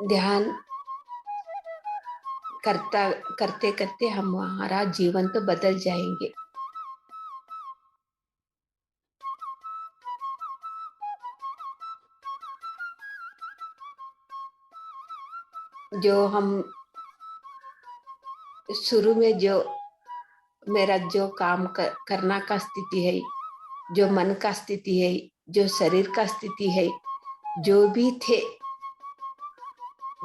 ध्यान करता करते करते हमारा जीवन तो बदल जाएंगे। जो हम शुरू में जो मेरा जो करना का स्थिति है, जो मन का स्थिति है, जो शरीर का स्थिति है, जो भी थे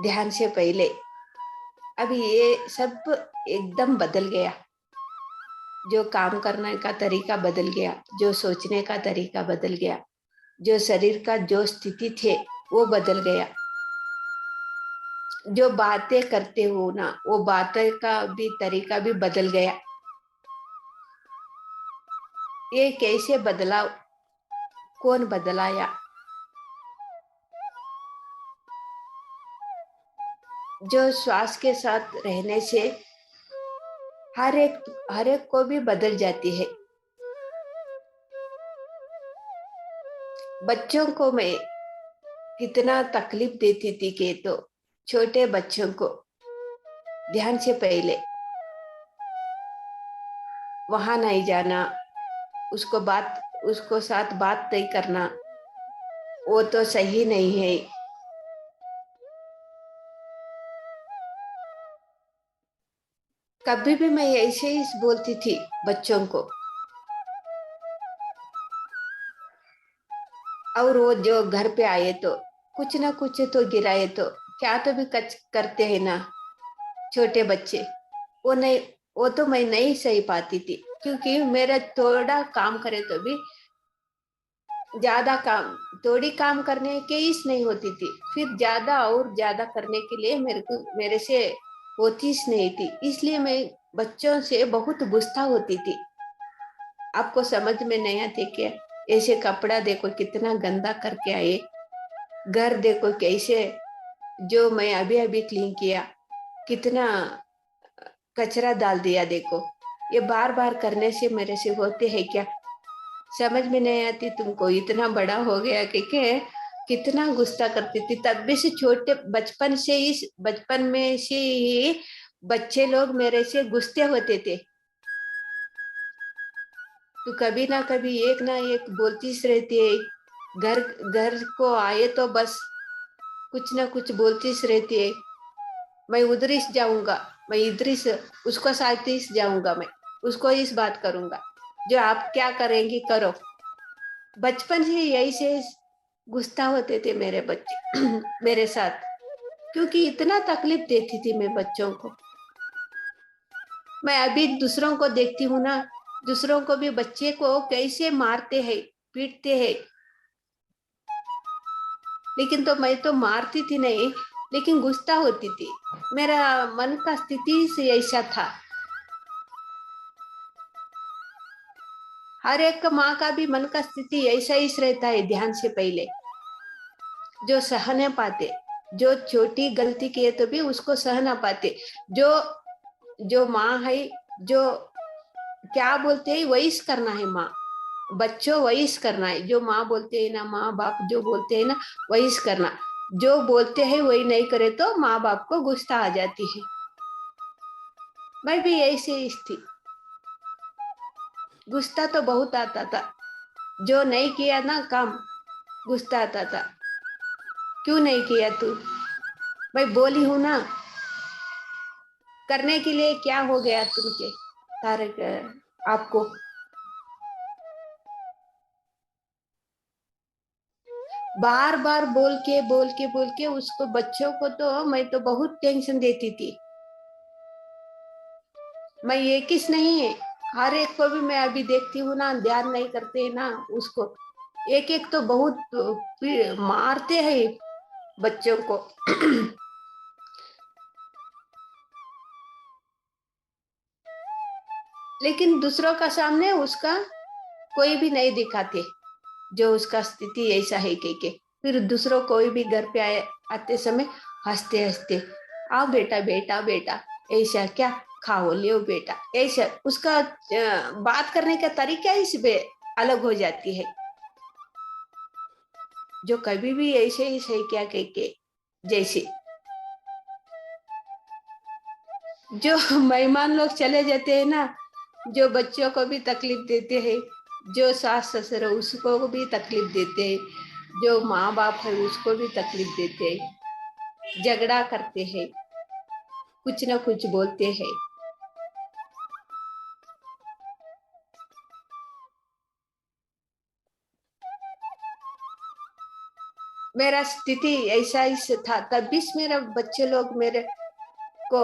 ध्यान से पहले, अभी ये सब एकदम बदल गया। जो काम करने का तरीका बदल गया, जो सोचने का तरीका बदल गया, जो शरीर का जो स्थिति थे वो बदल गया, जो बातें करते हो ना वो बातें का भी तरीका भी बदल गया। ये कैसे बदलाव, कौन बदलाया? जो श्वास के साथ रहने से हर एक को भी बदल जाती है। बच्चों को मैं कितना तकलीफ देती थी कि तो छोटे बच्चों को ध्यान से पहले वहां नहीं जाना, उसको साथ बात नहीं करना, वो तो सही नहीं है। कभी भी मैं ऐसे ही बोलती थी बच्चों को, और वो जो घर पे आए तो कुछ ना कुछ तो गिराए तो क्या तो भी कच करते हैं ना छोटे बच्चे। वो नहीं, वो तो मैं नहीं सही पाती थी, क्योंकि मेरा थोड़ा काम करे तो भी ज्यादा काम, थोड़ी काम करने के इस नहीं होती थी, फिर ज्यादा और ज्यादा करने के लिए मेरे से होती नहीं थी। इसलिए मैं बच्चों से बहुत गुस्सा होती थी। आपको समझ में नहीं आती क्या? ऐसे कपड़ा देखो कितना गंदा करके आए, घर देखो कैसे, जो मैं अभी अभी क्लीन किया, कितना कचरा डाल दिया देखो। ये बार बार करने से मेरे से होते हैं क्या? समझ में नहीं आती तुमको? इतना बड़ा हो गया कि कितना गुस्सा करती थी तब भी से, छोटे बचपन से, इस बचपन में से ही बच्चे लोग मेरे से गुस्से होते थे। तो कभी ना एक बोलती सी रहती है। घर घर को आए तो बस कुछ ना कुछ बोलती सी रहती है। मैं उधर ही जाऊंगा, मैं इधर ही से उसको साथ ही जाऊंगा, मैं उसको इस बात करूंगा, जो आप क्या करेंगी करो। बचपन से यही से गुस्सा होते थे मेरे बच्चे मेरे साथ, क्योंकि इतना तकलीफ देती थी मैं बच्चों को। मैं अभी दूसरों को देखती हूँ ना, दूसरों को भी बच्चे को कैसे मारते हैं, पीटते हैं। लेकिन तो मैं तो मारती थी नहीं, लेकिन गुस्सा होती थी। मेरा मन का स्थिति से ऐसा था। हर एक माँ का भी मन का स्थिति ऐसा ही रहता है ध्यान से पहले। जो सह नहीं पाते, जो छोटी गलती किए तो भी उसको सह ना पाते, जो जो माँ है, जो क्या बोलते हैं वही करना है माँ, बच्चों वही करना है। जो माँ बोलते हैं ना, माँ बाप जो बोलते हैं ना वही करना। जो बोलते हैं वही नहीं करे तो माँ बाप को गुस्सा आ जाती है। मैं भी ऐसे ही थी, गुस्सा तो बहुत आता था। जो नहीं किया ना काम, गुस्सा आता था, क्यों नहीं किया तू? मैं बोली हूं ना, करने के लिए क्या हो गया तुमके तारे आपको? बार बार बोल के उसको, बच्चों को तो मैं तो बहुत टेंशन देती थी। मैं ये किस नहीं है, हर एक को भी मैं अभी देखती हूँ ना, ध्यान नहीं करते ना उसको। एक एक तो बहुत मारते हैं बच्चों को लेकिन दूसरों का सामने उसका कोई भी नहीं दिखाते, जो उसका स्थिति ऐसा है के फिर दूसरों कोई भी घर पे आते समय हंसते हंसते, आओ बेटा बेटा बेटा, ऐसा क्या, खाओ लियो बेटा, ऐसा उसका बात करने का तरीका ही अलग हो जाती है। जो कभी भी ऐसे ही सही क्या कह के जैसे जो मेहमान लोग चले जाते हैं ना, जो बच्चों को भी तकलीफ देते हैं, जो सास ससुर है उसको भी तकलीफ देते हैं, जो माँ बाप है उसको भी तकलीफ देते हैं, झगड़ा करते हैं, कुछ ना कुछ बोलते हैं। मेरा स्थिति ऐसा ही से था, तब भी मेरा बच्चे लोग मेरे को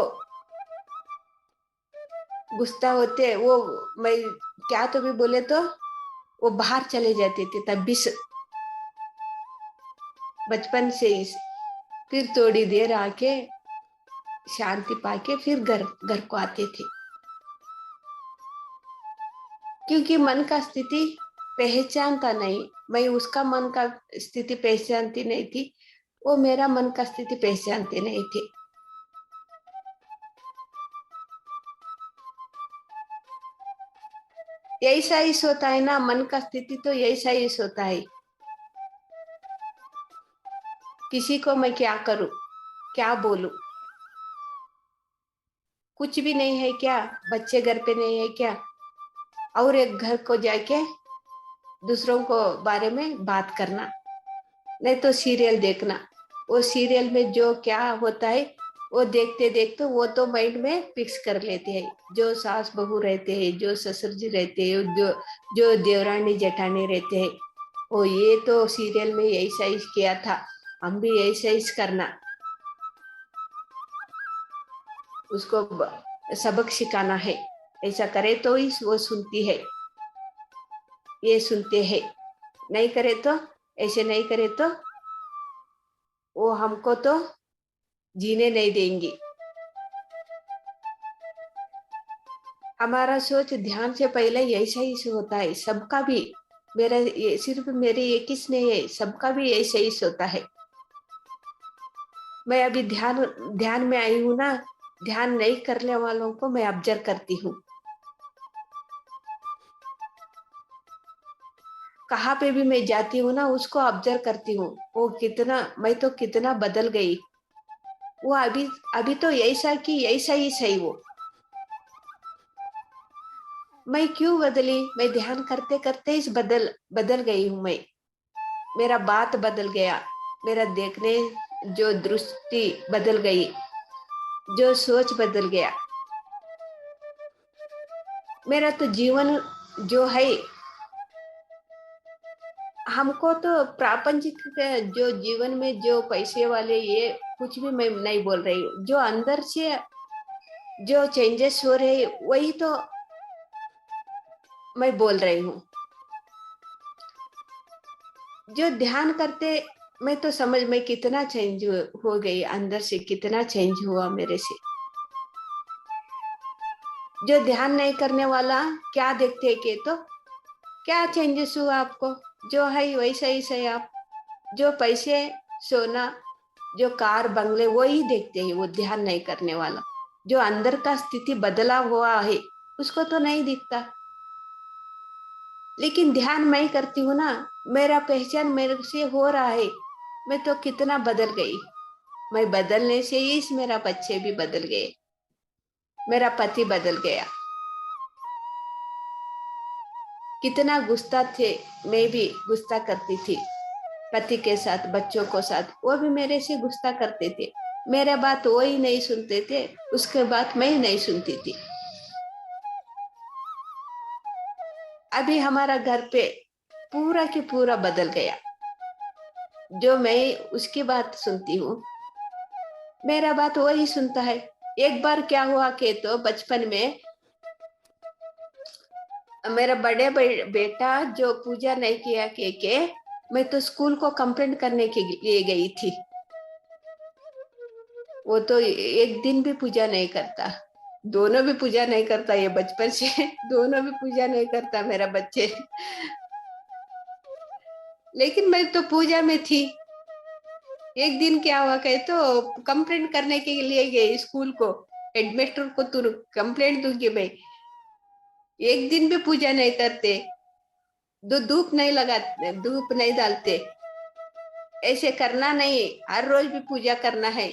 गुस्सा होते, वो मैं क्या तो भी बोले तो वो बाहर चले जाते थे, तब भी बचपन से ही। फिर थोड़ी देर आके शांति पाके फिर घर घर को आते थे, क्योंकि मन का स्थिति पहचानता नहीं। मैं उसका मन का स्थिति पहचानती नहीं थी, वो मेरा मन का स्थिति पहचानते नहीं थे। ऐसा ही होता है ना, मन का स्थिति तो ऐसा ही होता है। किसी को मैं क्या करूं, क्या बोलूं, कुछ भी नहीं है क्या, बच्चे घर पे नहीं है क्या, और एक घर को जाके दूसरों को बारे में बात करना, नहीं तो सीरियल देखना। वो सीरियल में जो क्या होता है वो देखते देखते वो तो माइंड में फिक्स कर लेते हैं। जो सास बहू रहते हैं, जो ससुर जी रहते हैं, जो जो देवरानी जेठानी रहते हैं, वो ये तो सीरियल में ऐसा ही किया था, हम भी ऐसा ही करना। उसको सबक सिखाना है, ऐसा करे तो ही वो सुनती है, ये सुनते हैं, नहीं करे तो, ऐसे नहीं करे तो वो हमको तो जीने नहीं देंगी। हमारा सोच ध्यान से पहले ऐसा ही से होता है सबका भी। मेरा ये सिर्फ मेरे एक ही नहीं है, सबका भी ऐसा ही होता है। मैं अभी ध्यान ध्यान में आई हूँ ना, ध्यान नहीं करने वालों को मैं ऑब्जर्व करती हूँ। कहाँ पे भी मैं जाती हूँ ना, उसको ऑब्जर्व करती हूँ, वो कितना, मैं तो कितना बदल गई। वो अभी अभी तो ऐसा कि ऐसा ही सही वो। मैं क्यों बदली, मैं ध्यान करते करते इस बदल बदल गई हूँ मैं। मेरा बात बदल गया, मेरा देखने जो दृष्टि बदल गई, जो सोच बदल गया। मेरा तो जीवन जो है, हमको तो प्रापंचिक जो जीवन में जो पैसे वाले ये कुछ भी मैं नहीं बोल रही हूँ, जो अंदर से जो चेंजेस हो रहे वही तो मैं बोल रही हूँ। जो ध्यान करते, मैं तो समझ में कितना चेंज हो गई, अंदर से कितना चेंज हुआ मेरे से। जो ध्यान नहीं करने वाला क्या देखते हैं कि तो क्या चेंजेस हुआ आपको, जो है वैसा ही सही आप। जो पैसे सोना जो कार बंगले वो ही देखते हैं, वो ध्यान नहीं करने वाला। जो अंदर का स्थिति बदला हुआ है उसको तो नहीं दिखता। लेकिन ध्यान मैं करती हूँ ना, मेरा पहचान मेरे से हो रहा है, मैं तो कितना बदल गई। मैं बदलने से ही मेरा बच्चे भी बदल गए, मेरा पति बदल गया। कितना गुस्सा थे, मैं भी गुस्सा करती थी पति के साथ, बच्चों को साथ, वो भी मेरे से गुस्सा करते थे। मेरा बात वो ही नहीं सुनते थे, उसके बात मैं ही नहीं सुनती थी। अभी हमारा घर पे पूरा की पूरा बदल गया। जो मैं उसकी बात सुनती हूँ, मेरा बात वो ही सुनता है। एक बार क्या हुआ कि तो बचपन में मेरा बड़े बेटा जो पूजा नहीं किया के मैं तो स्कूल को कंप्लेंट करने के लिए गई थी। वो तो एक दिन भी पूजा नहीं करता, दोनों भी पूजा नहीं करता, ये बचपन से दोनों भी पूजा नहीं करता मेरा बच्चे। लेकिन मैं तो पूजा में थी। एक दिन क्या हुआ कहे तो कंप्लेंट करने के लिए गए स्कूल को, हेडमास्टर को तुम कंप्लेंट दूंगी मैं। एक दिन भी पूजा नहीं करते, दो धूप नहीं लगाते, धूप नहीं डालते, ऐसे करना नहीं, हर रोज भी पूजा करना है।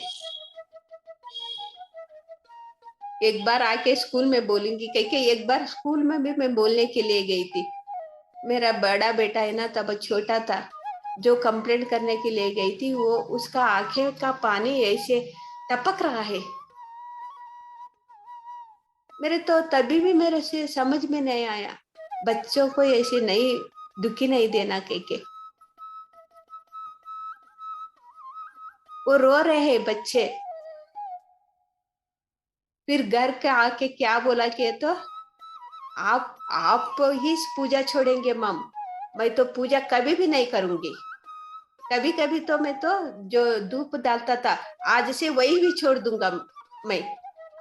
एक बार आके स्कूल में बोलूंगी, कह के एक बार स्कूल में भी मैं बोलने के लिए गई थी। मेरा बड़ा बेटा है ना, तब छोटा था, जो कंप्लेंट करने के लिए गई थी, वो उसका आंखें का पानी ऐसे टपक रहा है। मेरे तो तभी भी मेरे से समझ में नहीं आया, बच्चों को ऐसे नहीं, दुखी नहीं देना कह के। वो रो रहे हैं बच्चे। फिर घर के आके क्या बोला कि तो आप ही पूजा छोड़ेंगे मम, मैं तो पूजा कभी भी नहीं करूंगी। कभी कभी तो मैं तो जो धूप डालता था, आज से वही भी छोड़ दूंगा मैं,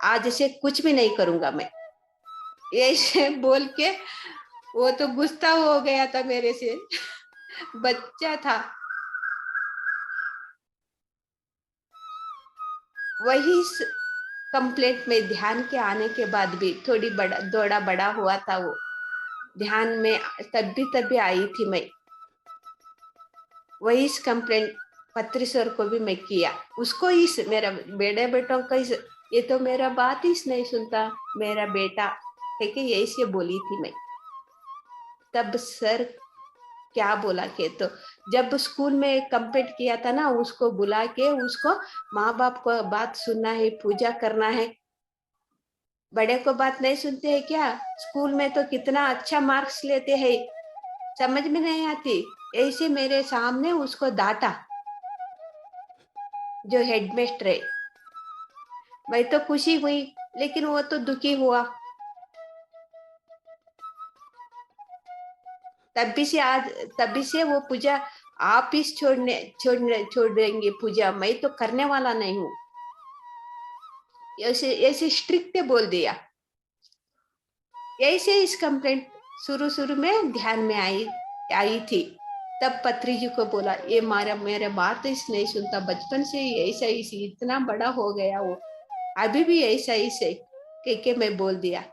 आज से कुछ भी नहीं करूंगा मैं, ऐसे बोल के वो तो गुस्सा हो गया था मेरे से। बच्चा था। वही कंप्लेंट में ध्यान के आने के बाद भी थोड़ी बड़ा थोड़ा बड़ा हुआ था वो, ध्यान में तब भी आई थी मैं। वही कंप्लेंट पत्री सर को भी मैं किया, उसको इस मेरा बेटे बेटों का इस, ये तो मेरा बात ही नहीं सुनता मेरा बेटा, है कि यही से बोली थी मैं। तब सर क्या बोला के तो, जब स्कूल में कंप्लीट किया था ना, उसको बुला के उसको माँ बाप को बात सुनना है, पूजा करना है। बड़े को बात नहीं सुनते हैं क्या? स्कूल में तो कितना अच्छा मार्क्स लेते हैं, समझ में नहीं आती। ऐसे मेरे सामने उसको डांटा, जो हेडमास्टर है। मैं तो खुशी हुई, लेकिन वो तो दुखी हुआ। तभी से आज, तभी से वो पूजा आप ही छोड़ देंगे पूजा, मैं तो करने वाला नहीं हूँ, ऐसे ऐसे स्ट्रिक्ट बोल दिया। ऐसे इस कंप्लेंट शुरू शुरू में ध्यान में आई आई थी। तब पत्री जी को बोला, ये मारा मेरे बात इस नहीं सुनता, बचपन से ही ऐसा ही, इतना बड़ा हो गया वो अभी भी ऐसा ही से, कह के मैं बोल दिया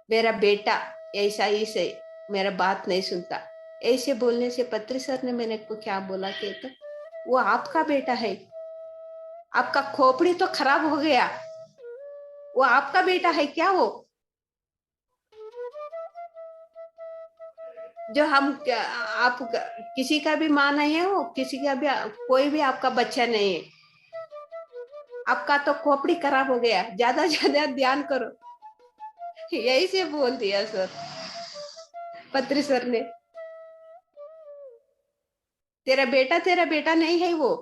मेरा बेटा ऐसा ही से, मेरा बात नहीं सुनता। ऐसे बोलने से पत्री सर ने मैंने को क्या बोला कि तो वो आपका बेटा है, आपका खोपड़ी तो खराब हो गया, वो आपका बेटा है क्या वो, जो हम आप किसी का भी माँ नहीं है, वो किसी का भी कोई भी आपका बच्चा नहीं है, आपका तो खोपड़ी खराब हो गया, ज्यादा ज्यादा ध्यान करो, यही से बोल दिया सर, पत्री सर ने। तेरा बेटा नहीं है वो।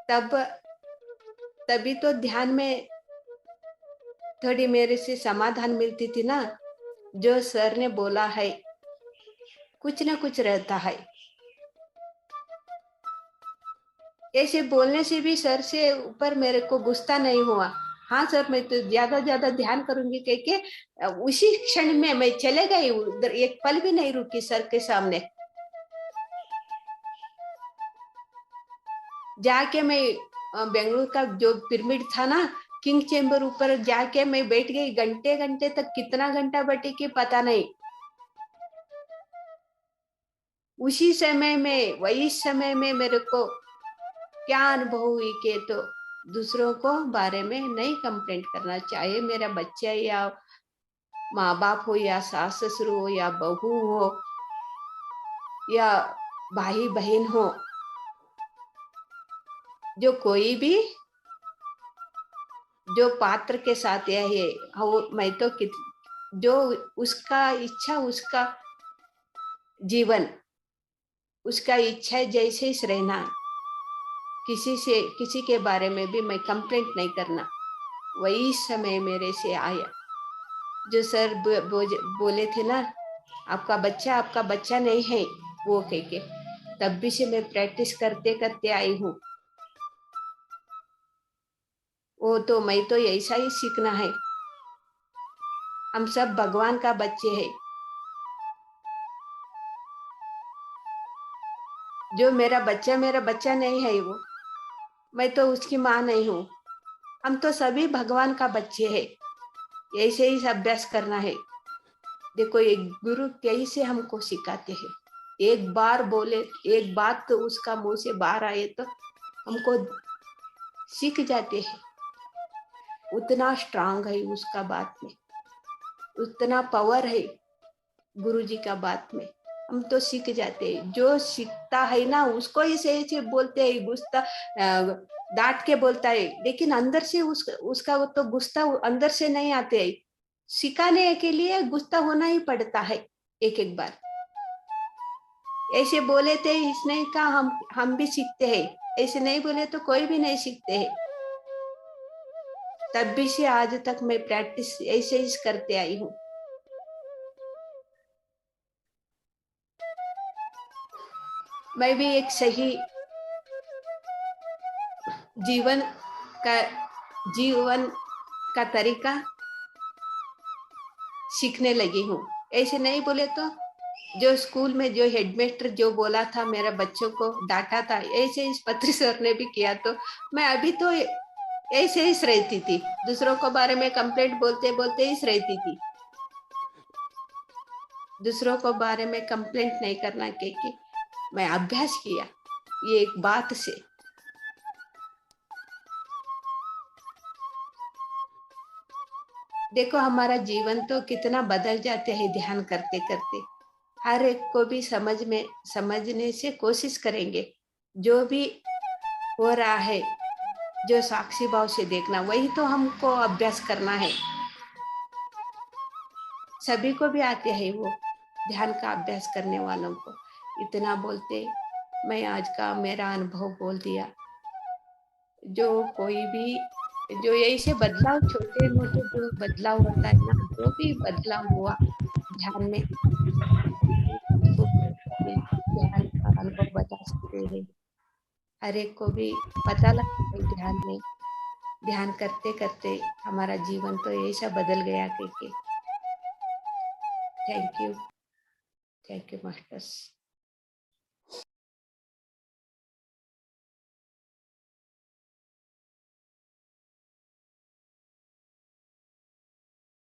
तब तभी तो ध्यान में थोड़ी मेरे से समाधान मिलती थी ना, जो सर ने बोला है कुछ ना कुछ रहता है। ऐसे बोलने से भी सर से ऊपर मेरे को गुस्सा नहीं हुआ। हाँ सर, मैं तो ज्यादा ज्यादा ध्यान करूंगी कह के उसी क्षण में मैं चले गई उधर, एक पल भी नहीं रुकी सर के सामने। जाके मैं बेंगलुरु का जो पिरामिड था ना, किंग चेम्बर, ऊपर जाके मैं बैठ गई, घंटे घंटे तक, कितना घंटा बैठी की पता नहीं। उसी समय में, वही समय में मेरे को क्या अनुभव हुई कि तो दूसरों को बारे में नहीं कंप्लेंट करना चाहिए, मेरा बच्चा या माँ बाप हो या सास ससुर हो या बहू हो या भाई बहन हो, जो कोई भी जो पात्र के साथ यह है, मैं तो जो उसका इच्छा, उसका जीवन, उसका इच्छा है जैसे ही रहना, किसी से किसी के बारे में भी मैं कंप्लेंट नहीं करना। वही समय मेरे से आया, जो सर बोले थे ना, आपका बच्चा नहीं है, वो कह के, तब भी से मैं प्रैक्टिस करते करते आई हूँ। वो तो मैं तो ऐसा ही सीखना है, हम सब भगवान का बच्चे हैं। जो मेरा बच्चा नहीं है वो, मैं तो उसकी माँ नहीं हूँ, हम तो सभी भगवान का बच्चे हैं। ऐसे ही अभ्यास करना है। देखो ये गुरु कैसे हमको सिखाते हैं, एक बार बोले, एक बात तो उसका मुंह से बाहर आए तो हमको सीख जाते हैं। उतना स्ट्रांग है उसका बात में, उतना पावर है गुरु जी का बात में। हम तो सीख जाते हैं, जो सीखता है ना उसको ही सही से बोलते हैं, गुस्सा डांट के बोलता है, लेकिन अंदर से उसका वो तो गुस्सा अंदर से नहीं आते है। सिखाने के लिए गुस्सा होना ही पड़ता है एक एक बार। ऐसे बोले थे इसने कहा हम भी सीखते हैं, ऐसे नहीं बोले तो कोई भी नहीं सीखते है। तब भी से आज तक मैं प्रैक्टिस ऐसे ही करते आई हूँ। मैं भी एक सही जीवन का जीवन का तरीका सीखने लगी हूँ। ऐसे नहीं बोले तो जो स्कूल में जो हेडमास्टर जो बोला था मेरे बच्चों को डांटा था, ऐसे इस पत्री सर ने भी किया, तो मैं अभी तो ऐसे ही रहती थी, दूसरों को बारे में कंप्लेंट बोलते बोलते ही रहती थी। दूसरों को बारे में कंप्लेंट नहीं करना क्योंकि मैं अभ्यास किया ये एक बात से। देखो हमारा जीवन तो कितना बदल जाते हैं ध्यान करते करते। हर एक को भी समझने से कोशिश करेंगे। जो भी हो रहा है, जो साक्षी भाव से देखना, वही तो हमको अभ्यास करना है। सभी को भी आते हैं वो ध्यान का अभ्यास करने वालों को। इतना बोलते मैं आज का मेरा अनुभव बोल दिया। जो कोई भी जो ऐसे बदलाव छोटे मोटे जो बदलाव होता है ना, जो भी बदलाव हुआ ध्यान में, उसको ध्यान का अनुभव बता सकते हैं। हर एक को भी पता लगता है ध्यान में, ध्यान करते करते हमारा जीवन तो ऐसा बदल गया कि थैंक यू मास्टर्स।